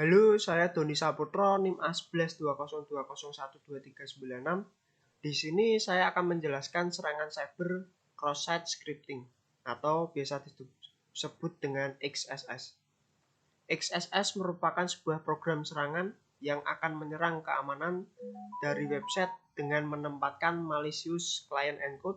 Halo, saya Doni Saputro, NIM A1120201239. Di sini saya akan menjelaskan serangan cyber cross-site scripting atau biasa disebut dengan XSS. XSS merupakan sebuah program serangan yang akan menyerang keamanan dari website dengan menempatkan malicious client encode.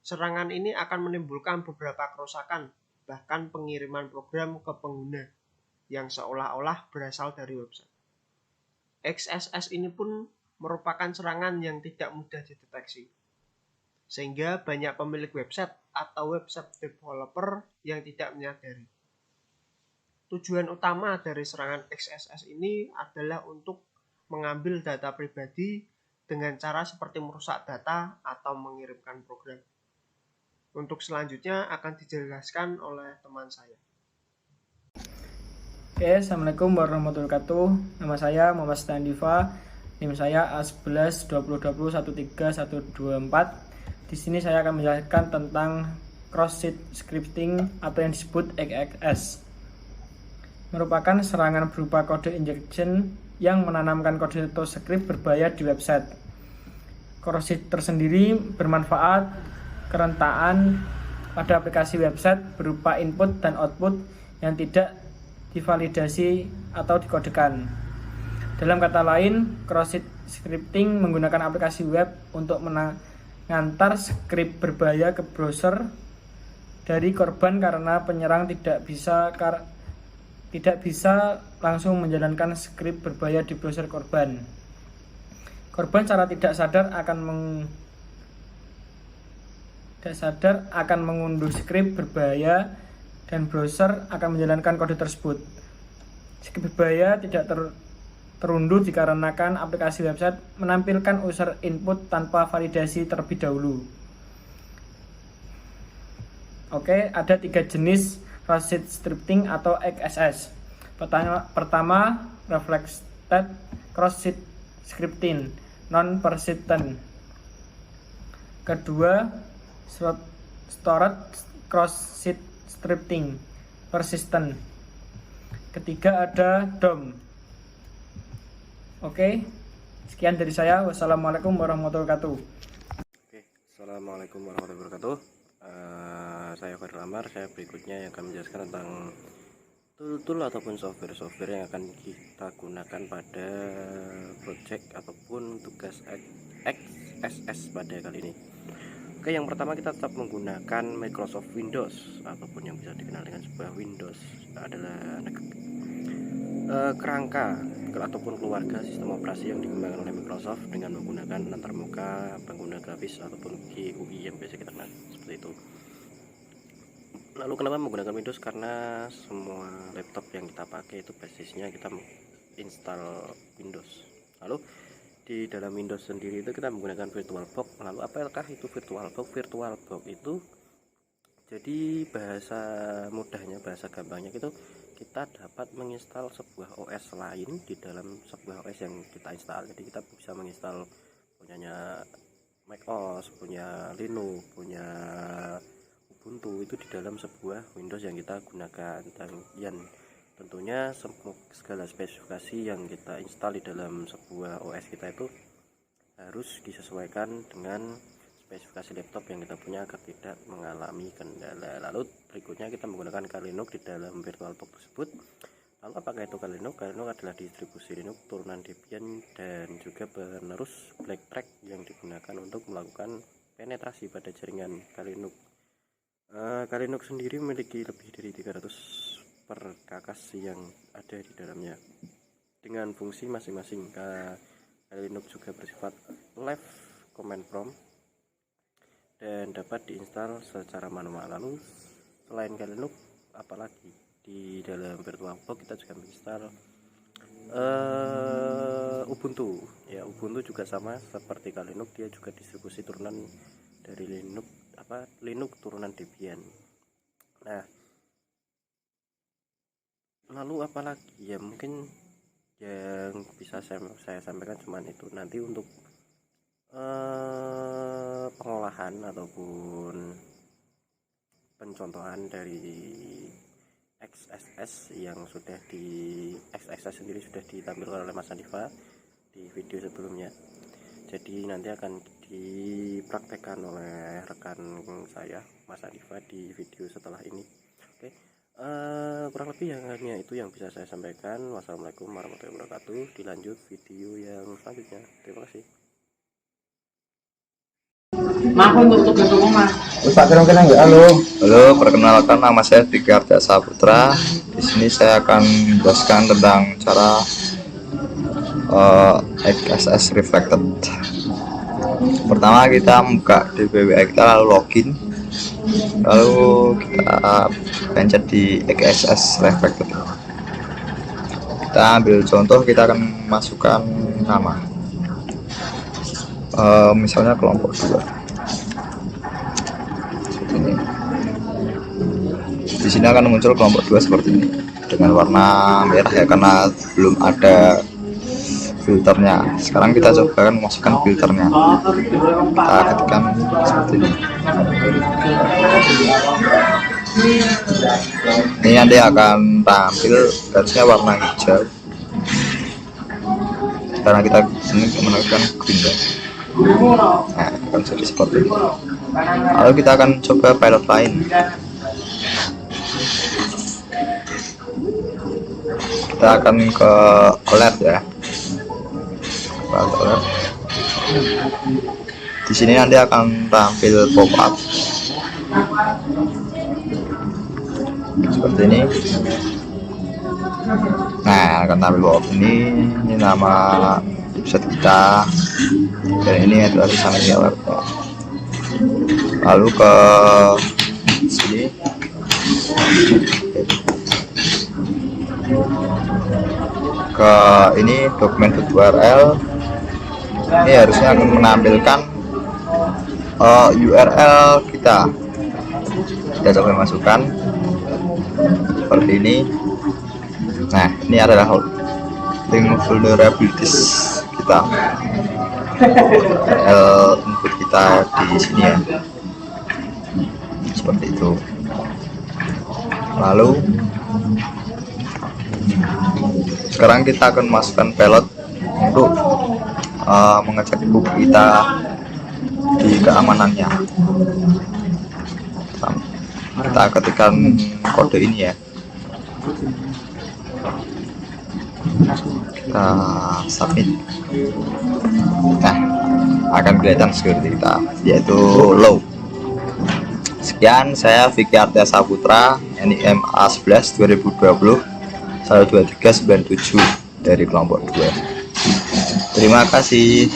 Serangan ini akan menimbulkan beberapa kerusakan, bahkan pengiriman program ke pengguna yang seolah-olah berasal dari website. XSS ini pun merupakan serangan yang tidak mudah dideteksi, sehingga banyak pemilik website atau website developer yang tidak menyadari. Tujuan utama dari serangan XSS ini adalah untuk mengambil data pribadi dengan cara seperti merusak data atau mengirimkan program. Untuk selanjutnya akan dijelaskan oleh teman saya. Oke, assalamualaikum warahmatullahi wabarakatuh. Nama saya Muhammad Stan Diva. NIM saya A112020131124. Di sini saya akan menjelaskan tentang cross-site scripting atau yang disebut XSS. Merupakan serangan berupa kode injection yang menanamkan kode atau script berbahaya di website. Cross-site tersendiri bermanfaat kerentaan pada aplikasi website berupa input dan output yang tidak divalidasi atau dikodekan. Dalam kata lain, cross-site scripting menggunakan aplikasi web untuk mengantar skrip berbahaya ke browser dari korban karena penyerang tidak bisa langsung menjalankan skrip berbahaya di browser korban. Korban secara tidak sadar akan mengunduh skrip berbahaya dan browser akan menjalankan kode tersebut. Skrip berbahaya tidak terunduh dikarenakan aplikasi website menampilkan user input tanpa validasi terlebih dahulu. Oke, ada 3 jenis cross-site scripting atau XSS. Pertama, reflected cross-site scripting non-persistent. Kedua, stored cross-site scripting persistent. Ketiga ada DOM. Oke, sekian dari saya. Wassalamualaikum warahmatullahi wabarakatuh. Assalamualaikum warahmatullahi wabarakatuh. Saya Fadil Amar. Saya berikutnya yang akan menjelaskan tentang tool ataupun software yang akan kita gunakan pada project ataupun tugas XSS pada kali ini. Oke, yang pertama kita tetap menggunakan Microsoft Windows ataupun yang bisa dikenal dengan sebuah Windows adalah kerangka ataupun keluarga sistem operasi yang dikembangkan oleh Microsoft dengan menggunakan antarmuka pengguna grafis ataupun GUI yang biasa kita kenal seperti itu. Lalu kenapa menggunakan Windows? Karena semua laptop yang kita pakai itu basisnya kita install Windows. Lalu di dalam Windows sendiri itu kita menggunakan VirtualBox. Lalu apakah itu VirtualBox? VirtualBox itu jadi bahasa mudahnya, bahasa gampangnya itu kita dapat menginstal sebuah OS lain di dalam sebuah OS yang kita install. Jadi kita bisa menginstal punyanya macOS, punya Linux, punya Ubuntu itu di dalam sebuah Windows yang kita gunakan, dan yang tentunya segala spesifikasi yang kita install di dalam sebuah OS kita itu harus disesuaikan dengan spesifikasi laptop yang kita punya agar tidak mengalami kendala. Lalu berikutnya kita menggunakan Kali Linux di dalam VirtualBox tersebut. Lalu apakah itu Kali Linux? Kali Linux adalah distribusi Linux turunan Debian dan juga penerus Black Track yang digunakan untuk melakukan penetrasi pada jaringan Kali Linux. Kali Linux sendiri memiliki lebih dari 300 perkakas yang ada di dalamnya dengan fungsi masing-masing. Kali Linux juga bersifat live command prompt dan dapat diinstal secara manual. Lalu selain Kali Linux, apalagi di dalam VirtualBox kita juga menginstal Ubuntu. Ya, Ubuntu juga sama seperti Kali Linux, dia juga distribusi turunan dari Linux turunan Debian. Nah, lalu apalagi ya, mungkin yang bisa saya sampaikan cuman itu. Nanti untuk pengolahan ataupun pencontohan dari XSS yang sudah di XSS sendiri sudah ditampilkan oleh Mas Handifa di video sebelumnya. Jadi nanti akan dipraktekkan oleh rekan saya Mas Handifa di video setelah ini. Oke, kurang lebih yang hanya itu yang bisa saya sampaikan. Wassalamualaikum warahmatullahi wabarakatuh. Dilanjut video yang selanjutnya. Terima kasih. Pak kira-kira enggak? Halo, perkenalkan nama saya Vicky Arda Saputra. Di sini saya akan menjelaskan tentang cara XSS Reflected. Pertama kita buka DBWA kita, lalu login, lalu kita pencet di XSS Reflected. Kita ambil contoh, kita akan masukkan nama, misalnya kelompok 2. Di sini akan muncul kelompok 2 seperti ini dengan warna merah ya, karena belum ada filternya. Sekarang kita coba kan memasukkan filternya. Kita ketikkan seperti ini. Ini nanti akan tampil garisnya warna hijau karena kita sini menekan green ya. Nah, akan jadi seperti ini. Lalu kita akan coba pilot lain. Kita akan ke alert ya. Alert. Di sini nanti akan tampil pop up seperti ini. Nah, akan tampil pop up ini nama website kita, dan ini adalah tulisan alert. Lalu ke sini ke ini dokumen URL. Ini harusnya akan menampilkan URL kita. Kita coba masukkan seperti ini. Nah, ini adalah link vulnerabilities kita, URL input kita di sini ya, seperti itu. Lalu sekarang kita akan masukkan pilot untuk mengecek buku kita di keamanannya. Kita ketikkan kode ini ya, kita submit. Nah, akan kelihatan security kita yaitu low. Sekian, saya Vicky Arda Saputra, NIM A11 2020 12397 dari kelompok 2. Terima kasih.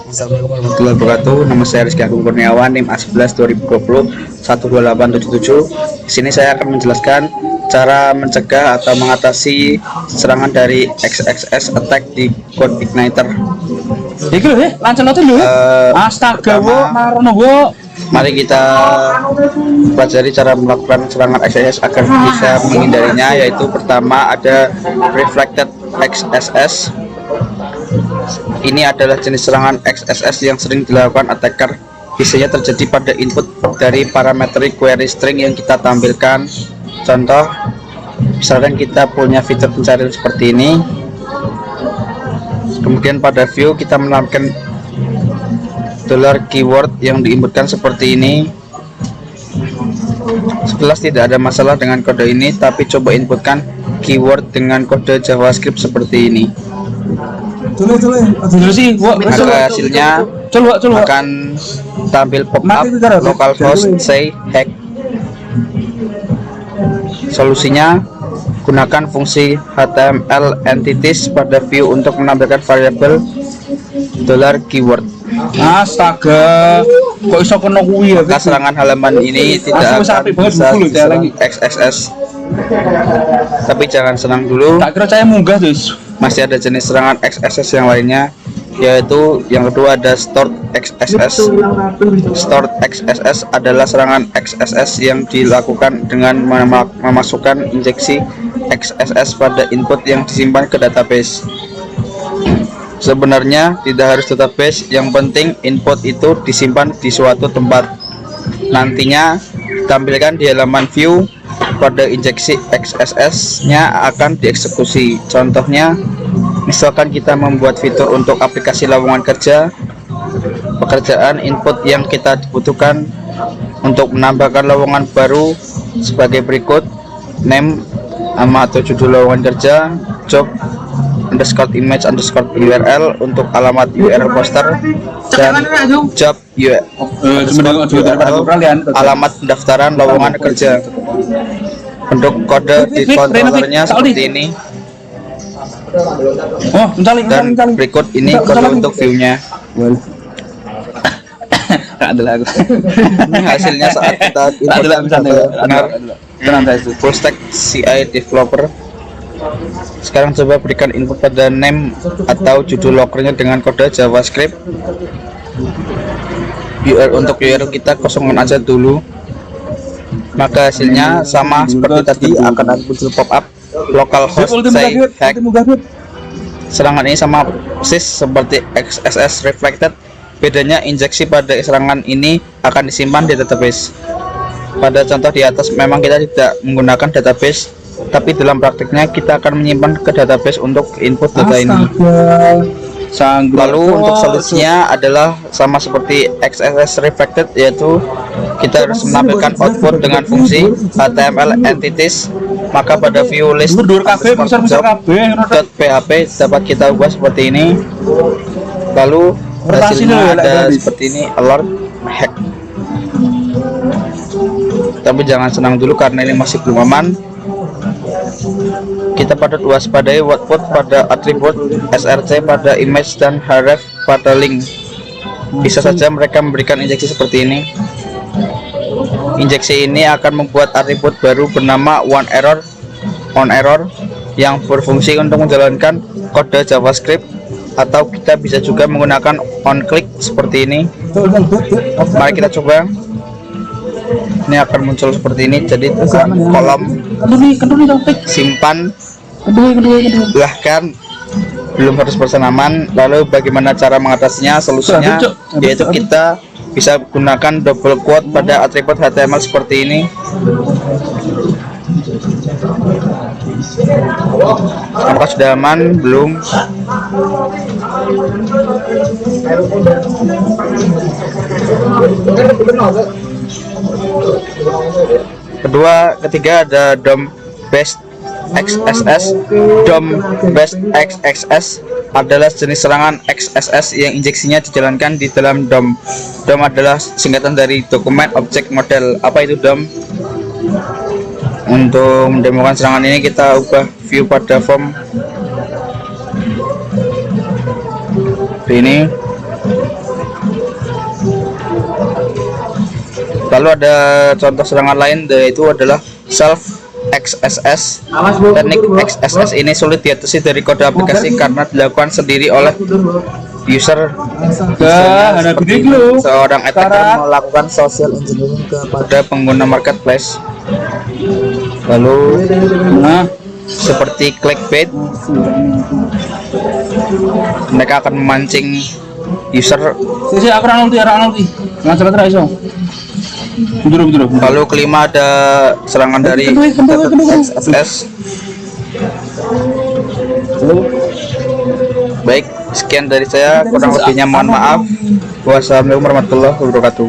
Assalamualaikum warahmatullahi wabarakatuh. Nama saya Rizky Agung Kurniawan, NIM A11 2020 12877. Di sini saya akan menjelaskan cara mencegah atau mengatasi serangan dari XSS attack di Code Igniter. Iki lho, lancen lho. Astaga, wo, marono wo. Mari kita pelajari cara melakukan serangan XSS agar bisa menghindarinya, yaitu pertama ada Reflected XSS. Ini adalah jenis serangan XSS yang sering dilakukan attacker. Biasanya terjadi pada input dari parameter query string yang kita tampilkan. Contoh, misalkan kita punya fitur pencarian seperti ini. Kemudian pada view kita menampilkan $keyword yang diinputkan seperti ini. Sekilas tidak ada masalah dengan kode ini, tapi coba inputkan keyword dengan kode JavaScript seperti ini. Maka hasilnya akan tampil pop-up localhost say hack. Solusinya, gunakan fungsi HTML entities pada view untuk menampilkan variabel $keyword. Astaga, kok iso kena kuwi ya? Maka serangan halaman ini tidak akan bisa diserang XSS. Tapi jangan senang dulu, Tak kira saya munggah terus. masih ada jenis serangan XSS yang lainnya, yaitu yang kedua ada Stored XSS. Stored XSS adalah serangan XSS yang dilakukan dengan memasukkan injeksi XSS pada input yang disimpan ke database. Sebenarnya tidak harus database, yang penting input itu disimpan di suatu tempat. nantinya tampilkan di halaman view pada injeksi XSS nya akan dieksekusi. Contohnya, misalkan kita membuat fitur untuk aplikasi lowongan kerja, pekerjaan input yang kita butuhkan untuk menambahkan lowongan baru sebagai berikut: name, nama atau judul lowongan kerja, job underscore image underscore URL untuk alamat URL poster, dan job URL alamat pendaftaran lowongan kerja. Bentuk kode di kontrolernya seperti ini, dan berikut ini kode untuk view-nya. Ini hasilnya saat kita input full stack CI developer. Sekarang coba berikan input pada name atau judul lokernya dengan kode JavaScript. Untuk URL kita kosongkan aja dulu, maka hasilnya sama seperti tadi, akan muncul pop-up localhost say hack. Serangan ini sama persis seperti XSS reflected. Bedanya injeksi pada serangan ini akan disimpan di database. Pada contoh di atas memang kita tidak menggunakan database, tapi dalam praktiknya kita akan menyimpan ke database untuk input data ini. Lalu untuk solusinya adalah sama seperti XSS reflected, yaitu kita harus menampilkan output dengan fungsi HTML entities. Maka pada view list .php dapat kita ubah seperti ini. Lalu hasilnya ada seperti ini, alert hack. Tapi jangan senang dulu karena ini masih belum aman. Kita patut waspadai output pada atribut src pada image dan href pada link. Bisa saja mereka memberikan injeksi seperti ini. Injeksi ini akan membuat atribut baru bernama onError yang berfungsi untuk menjalankan kode JavaScript, atau kita bisa juga menggunakan onClick seperti ini. Mari kita coba. Ini akan muncul seperti ini, jadi kolom simpan, bahkan belum harus bersenaman. Lalu bagaimana cara mengatasinya? Solusinya yaitu kita bisa gunakan double quote pada atribut HTML seperti ini. Apakah sudah aman? Belum. Ketiga ada DOM based XSS. DOM based XSS adalah jenis serangan XSS yang injeksinya dijalankan di dalam DOM. DOM adalah singkatan dari Document Object Model. Apa itu DOM? Untuk mendemokan serangan ini kita ubah view pada form ini. Lalu ada contoh serangan lain, yaitu adalah self XSS. Teknik XSS ini sulit diatasi dari kode aplikasi karena dilakukan sendiri oleh user. Seorang attacker melakukan social engineering kepada pengguna marketplace. Lalu seperti clickbait, mereka akan memancing user. Lalu kelima ada serangan dari XSS. Baik, sekian dari saya, kurang lebihnya mohon maaf. Wassalamualaikum warahmatullahi wabarakatuh.